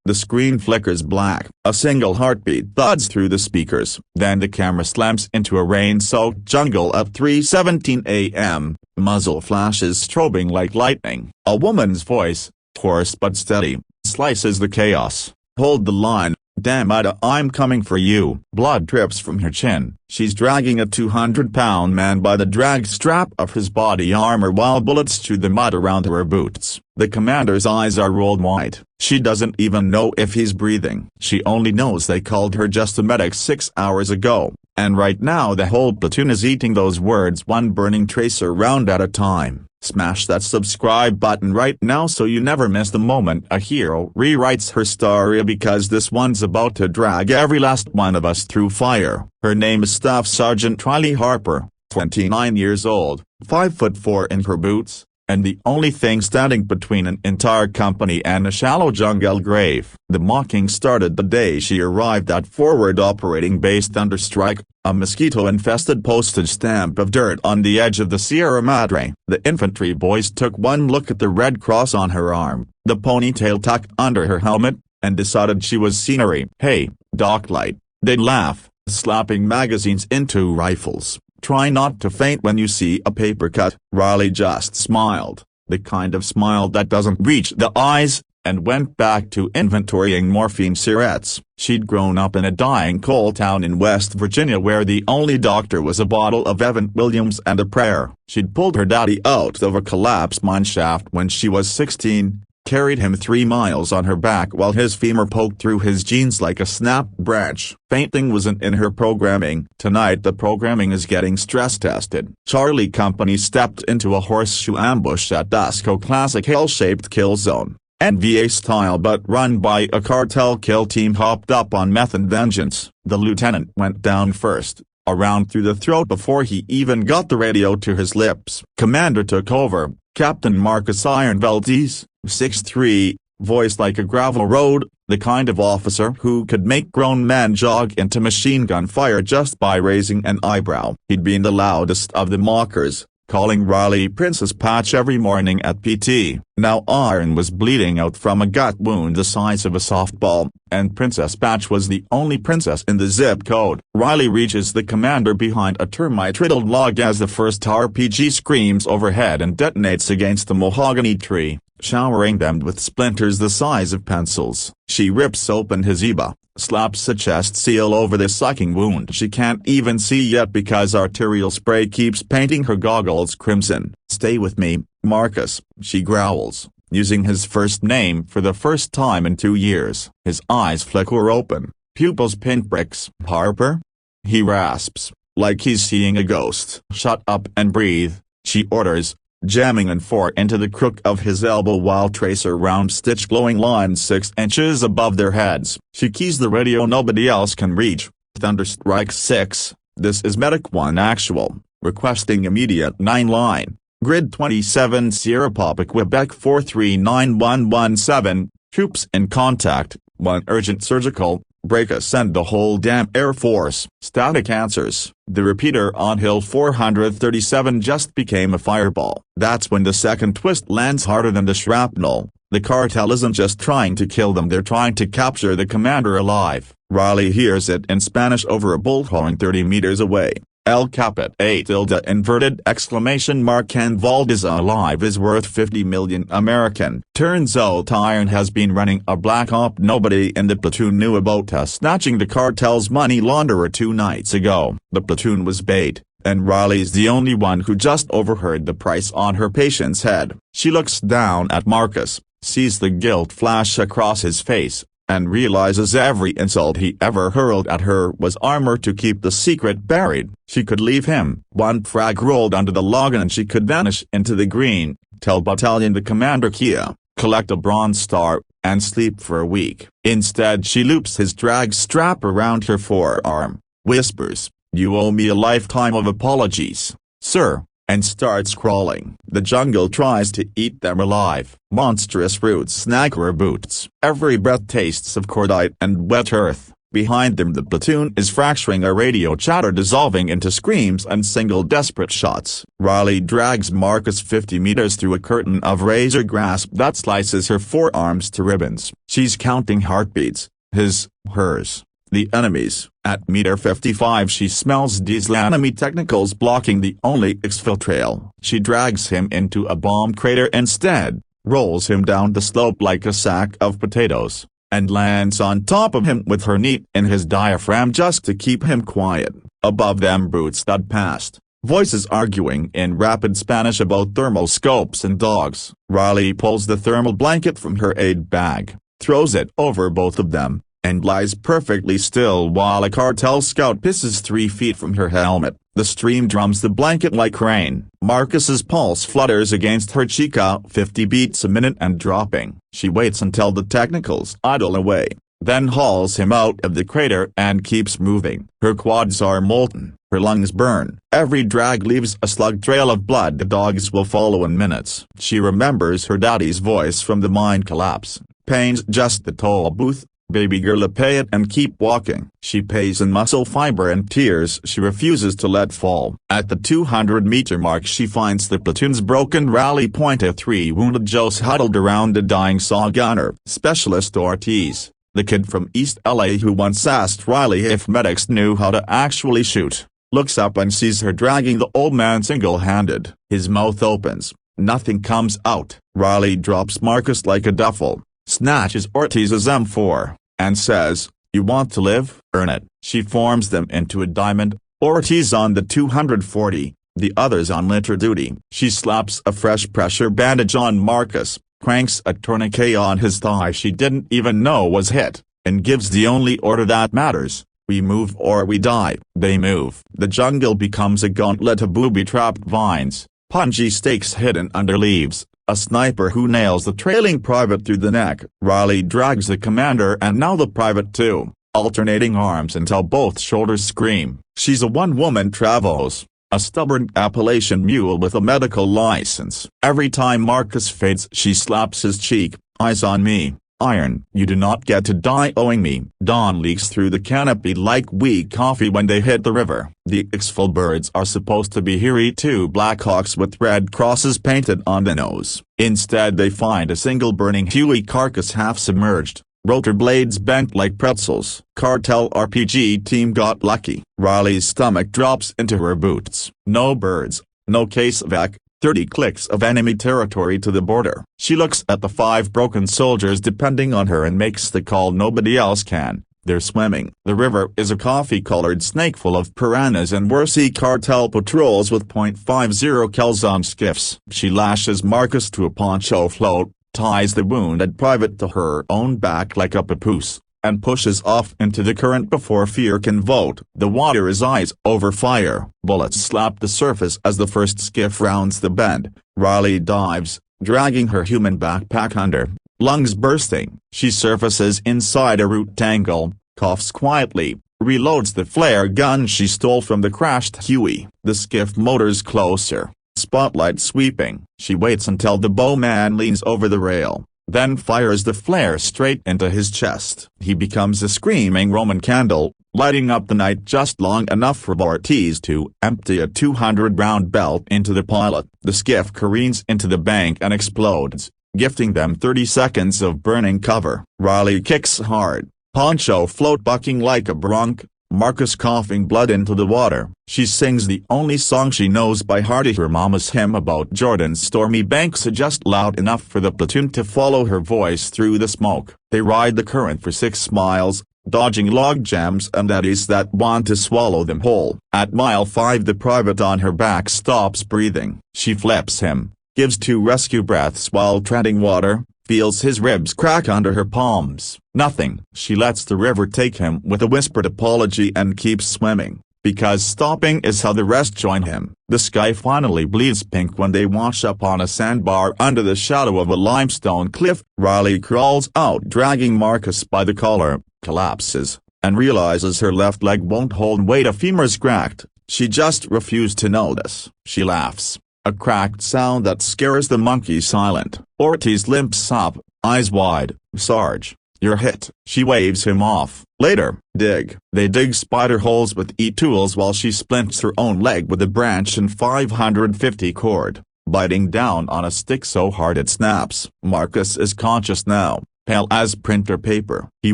The screen flickers black, a single heartbeat thuds through the speakers. Then the camera slams into a rain-soaked jungle at 3:17 a.m., muzzle flashes strobing like lightning. A woman's voice, hoarse but steady, slices the chaos. "Hold the line, damn it, I'm coming for you." Blood drips from her chin. She's dragging a 200-pound man by the drag strap of his body armor while bullets chew the mud around her boots. The commander's eyes are rolled wide. She doesn't even know if he's breathing. She only knows they called her just a medic 6 hours ago, and right now the whole platoon is eating those words one burning tracer round at a time. Smash that subscribe button right now so you never miss the moment a hero rewrites her story, because this one's about to drag every last one of us through fire. Her name is Staff Sergeant Riley Harper, 29 years old, 5'4" in her boots, and the only thing standing between an entire company and a shallow jungle grave. The mocking started the day she arrived at Forward Operating Base Thunderstrike, a mosquito-infested postage stamp of dirt on the edge of the Sierra Madre. The infantry boys took one look at the red cross on her arm, the ponytail tucked under her helmet, and decided she was scenery. "Hey, Doclight," they'd laugh, slapping magazines into rifles. "Try not to faint when you see a paper cut." Riley just smiled, the kind of smile that doesn't reach the eyes, and went back to inventorying morphine cigarettes. She'd grown up in a dying coal town in West Virginia where the only doctor was a bottle of Evan Williams and a prayer. She'd pulled her daddy out of a collapsed mine shaft when she was 16, carried him 3 miles on her back while his femur poked through his jeans like a snapped branch. Fainting wasn't in her programming. Tonight the programming is getting stress-tested. Charlie Company stepped into a horseshoe ambush at dusk. A classic hill-shaped kill zone. NVA style but run by a cartel kill team hopped up on meth and vengeance. The lieutenant went down first, a round through the throat before he even got the radio to his lips. Commander took over, Captain Marcus Ironveltes, 6'3", voice like a gravel road, the kind of officer who could make grown men jog into machine gun fire just by raising an eyebrow. He'd been the loudest of the mockers, calling Riley Princess Patch every morning at PT. Now Iron was bleeding out from a gut wound the size of a softball, and Princess Patch was the only princess in the zip code. Riley reaches the commander behind a termite-riddled log as the first RPG screams overhead and detonates against the mahogany tree, showering them with splinters the size of pencils. She rips open his Eba, slaps a chest seal over the sucking wound she can't even see yet because arterial spray keeps painting her goggles crimson. "Stay with me, Marcus," she growls, using his first name for the first time in 2 years. His eyes flicker open, pupils pinpricks. "Harper?" he rasps, like he's seeing a ghost. "Shut up and breathe," she orders, jamming an 4 into the crook of his elbow while tracer round stitch glowing lines 6 inches above their heads. She keys the radio nobody else can reach. "Thunderstrike 6, this is Medic 1 Actual, requesting immediate 9-line, Grid 27 Sierra Papa Quebec 439117, troops in contact, 1 urgent surgical, break us and the whole damn Air Force." Static answers. The repeater on Hill 437 just became a fireball. That's when the second twist lands harder than the shrapnel. The cartel isn't just trying to kill them, they're trying to capture the commander alive. Riley hears it in Spanish over a bullhorn 30 meters away. "El Capit A tilde inverted exclamation mark and Valdez alive is worth 50 million American." Turns out Iron has been running a black op nobody in the platoon knew about, snatching the cartel's money launderer 2 nights ago. The platoon was bait, and Riley's the only one who just overheard the price on her patient's head. She looks down at Marcus, sees the guilt flash across his face, and realizes every insult he ever hurled at her was armor to keep the secret buried. She could leave him. 1 frag rolled under the log and she could vanish into the green, tell Battalion the commander Kia, collect a Bronze Star, and sleep for a week. Instead she loops his drag strap around her forearm, whispers, "You owe me a lifetime of apologies, sir," and starts crawling. The jungle tries to eat them alive. Monstrous roots snag her boots. Every breath tastes of cordite and wet earth. Behind them the platoon is fracturing, a radio chatter dissolving into screams and single desperate shots. Riley drags Marcus 50 meters through a curtain of razor grass that slices her forearms to ribbons. She's counting heartbeats, his, hers, the enemy's. At meter 55 she smells diesel enemy technicals blocking the only exfil trail. She drags him into a bomb crater instead, rolls him down the slope like a sack of potatoes, and lands on top of him with her knee in his diaphragm just to keep him quiet. Above them brutes thud past, voices arguing in rapid Spanish about thermoscopes and dogs. Riley pulls the thermal blanket from her aid bag, throws it over both of them, and lies perfectly still while a cartel scout pisses 3 feet from her helmet. The stream drums the blanket like rain. Marcus's pulse flutters against her cheek, 50 beats a minute and dropping. She waits until the technicals idle away, then hauls him out of the crater and keeps moving. Her quads are molten, her lungs burn. Every drag leaves a slug trail of blood. The dogs will follow in minutes. She remembers her daddy's voice from the mine collapse. Pain's just the toll booth. Baby girl, pay it and keep walking. She pays in muscle fiber and tears she refuses to let fall. At the 200-meter mark she finds the platoon's broken rally point. 3 wounded Joes huddled around a dying saw gunner. Specialist Ortiz, the kid from East LA who once asked Riley if medics knew how to actually shoot, looks up and sees her dragging the old man single-handed. His mouth opens, nothing comes out. Riley drops Marcus like a duffel, snatches Ortiz's M4, and says, "You want to live? Earn it." She forms them into a diamond, Ortiz on the 240, the others on litter duty. She slaps a fresh pressure bandage on Marcus, cranks a tourniquet on his thigh she didn't even know was hit, and gives the only order that matters: we move or we die. They move. The jungle becomes a gauntlet of booby-trapped vines, punji stakes hidden under leaves, a sniper who nails the trailing private through the neck. Riley drags the commander and now the private too, alternating arms until both shoulders scream. She's a one-woman Travos, a stubborn Appalachian mule with a medical license. Every time Marcus fades she slaps his cheek. "Eyes on me, iron. You do not get to die owing me." Dawn leaks through the canopy like weak coffee when they hit the river. The exfil birds are supposed to be hairy, 2 blackhawks with red crosses painted on the nose. Instead they find a single burning Huey carcass half submerged, rotor blades bent like pretzels. Cartel RPG team got lucky. Riley's stomach drops into her boots. No birds, no casevac, 30 clicks of enemy territory to the border. She looks at the 5 broken soldiers depending on her and makes the call nobody else can. They're swimming. The river is a coffee-colored snake full of piranhas and worse, cartel patrols with .50 cals on skiffs. She lashes Marcus to a poncho float, ties the wounded private to her own back like a papoose, and pushes off into the current before fear can vote. The water is eyes over fire. Bullets slap the surface as the first skiff rounds the bend. Riley dives, dragging her human backpack under, lungs bursting. She surfaces inside a root tangle, coughs quietly, reloads the flare gun she stole from the crashed Huey. The skiff motors closer, spotlight sweeping. She waits until the bowman leans over the rail, then fires the flare straight into his chest. He becomes a screaming Roman candle, lighting up the night just long enough for Ortiz to empty a 200-round belt into the pilot. The skiff careens into the bank and explodes, gifting them 30 seconds of burning cover. Riley kicks hard, poncho float bucking like a bronc, Marcus coughing blood into the water. She sings the only song she knows by heart, her mama's hymn about Jordan's stormy banks, just loud enough for the platoon to follow her voice through the smoke. They ride the current for 6 miles, dodging log jams and eddies that want to swallow them whole. At mile 5 the private on her back stops breathing. She flips him, gives 2 rescue breaths while treading water, feels his ribs crack under her palms. Nothing. She lets the river take him with a whispered apology and keeps swimming, because stopping is how the rest join him. The sky finally bleeds pink when they wash up on a sandbar under the shadow of a limestone cliff. Riley crawls out dragging Marcus by the collar, collapses, and realizes her left leg won't hold weight. A femur's cracked. She just refused to notice. She laughs, a cracked sound that scares the monkey silent. Ortiz limps up, eyes wide. "Sarge, you're hit. She waves him off. Later, dig. They dig spider holes with e-tools while she splints her own leg with a branch and 550 cord, biting down on a stick so hard it snaps. Marcus is conscious now, pale as printer paper. He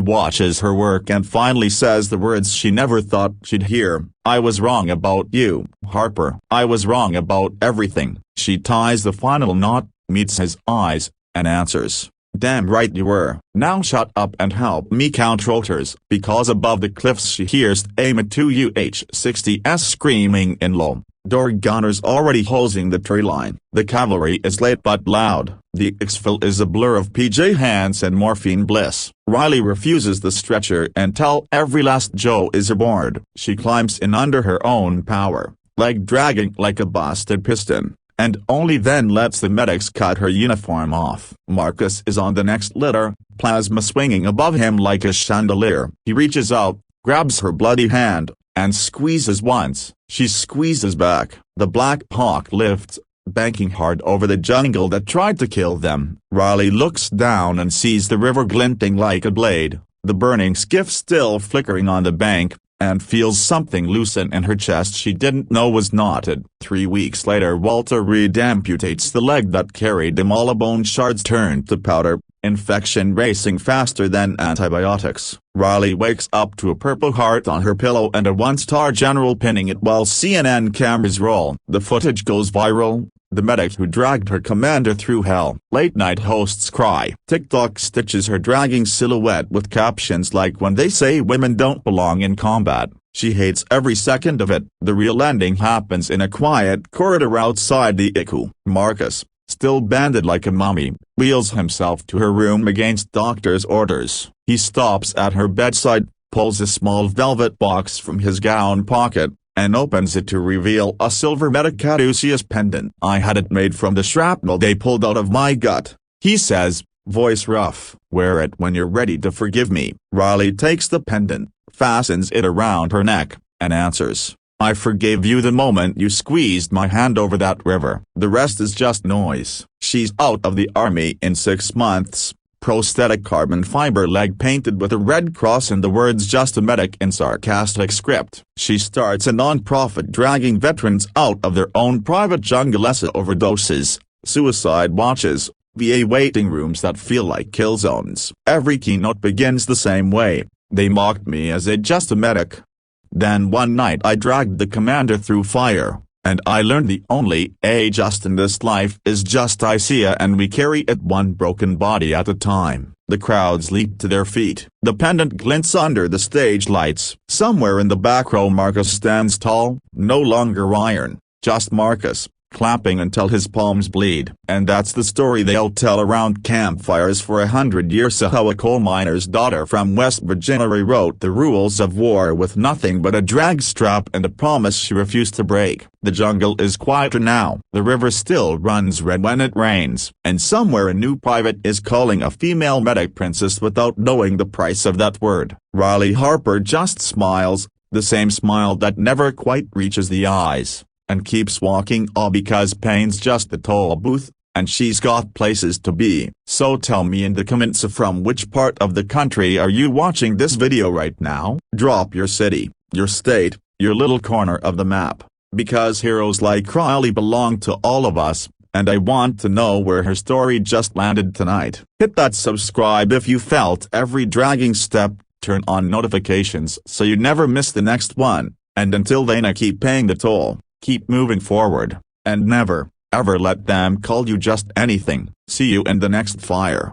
watches her work and finally says the words she never thought she'd hear. I was wrong about you, Harper. I was wrong about everything. She ties the final knot, meets his eyes, and answers, damn right you were. Now shut up and help me count rotors. Because above the cliffs she hears AIM 2 UH-60s screaming in low. Door gunners already hosing the tree line. The cavalry is late but loud. The exfil is a blur of PJ hands and morphine bliss. Riley refuses the stretcher until every last Joe is aboard. She climbs in under her own power, leg dragging like a busted piston, and only then lets the medics cut her uniform off. Marcus is on the next litter, plasma swinging above him like a chandelier. He reaches out, grabs her bloody hand, and squeezes once. She squeezes back. The Black Hawk lifts, banking hard over the jungle that tried to kill them. Riley looks down and sees the river glinting like a blade, the burning skiff still flickering on the bank, and feels something loosen in her chest she didn't know was knotted. 3 weeks later Walter Reed amputates the leg that carried him. All the bone shards turned to powder, infection racing faster than antibiotics. Riley wakes up to a Purple Heart on her pillow and a one-star general pinning it while CNN cameras roll. The footage goes viral. The medic who dragged her commander through hell. Late-night hosts cry. TikTok stitches her dragging silhouette with captions like when they say women don't belong in combat. She hates every second of it. The real ending happens in a quiet corridor outside the ICU. Marcus, still banded like a mummy, wheels himself to her room against doctor's orders. He stops at her bedside, pulls a small velvet box from his gown pocket, and opens it to reveal a silver Medicaduceus pendant. I had it made from the shrapnel they pulled out of my gut, he says, voice rough. Wear it when you're ready to forgive me. Riley takes the pendant, fastens it around her neck, and answers, I forgave you the moment you squeezed my hand over that river. The rest is just noise. She's out of the army in 6 months. Prosthetic carbon fiber leg painted with a red cross and the words just a medic in sarcastic script. She starts a non-profit dragging veterans out of their own private jungle overdoses, suicide watches, VA waiting rooms that feel like kill zones. Every keynote begins the same way. They mocked me as a just a medic. Then one night I dragged the commander through fire, and I learned the only just in this life is just Isaiah, and we carry it one broken body at a time. The crowds leap to their feet. The pendant glints under the stage lights. Somewhere in the back row Marcus stands tall, no longer iron, just Marcus, clapping until his palms bleed. And that's the story they'll tell around campfires for 100 years. So how a coal miner's daughter from West Virginia rewrote the rules of war with nothing but a drag strap and a promise she refused to break. The jungle is quieter now. The river still runs red when it rains. And somewhere a new private is calling a female medic princess without knowing the price of that word. Riley Harper just smiles, the same smile that never quite reaches the eyes, and keeps walking, all because pain's just the toll booth, and she's got places to be. So tell me in the comments from which part of the country are you watching this video right now? Drop your city, your state, your little corner of the map, because heroes like Riley belong to all of us, and I want to know where her story just landed tonight. Hit that subscribe if you felt every dragging step, turn on notifications so you never miss the next one, and until then keep paying the toll. Keep moving forward, and never, ever let them call you just anything. See you in the next fire.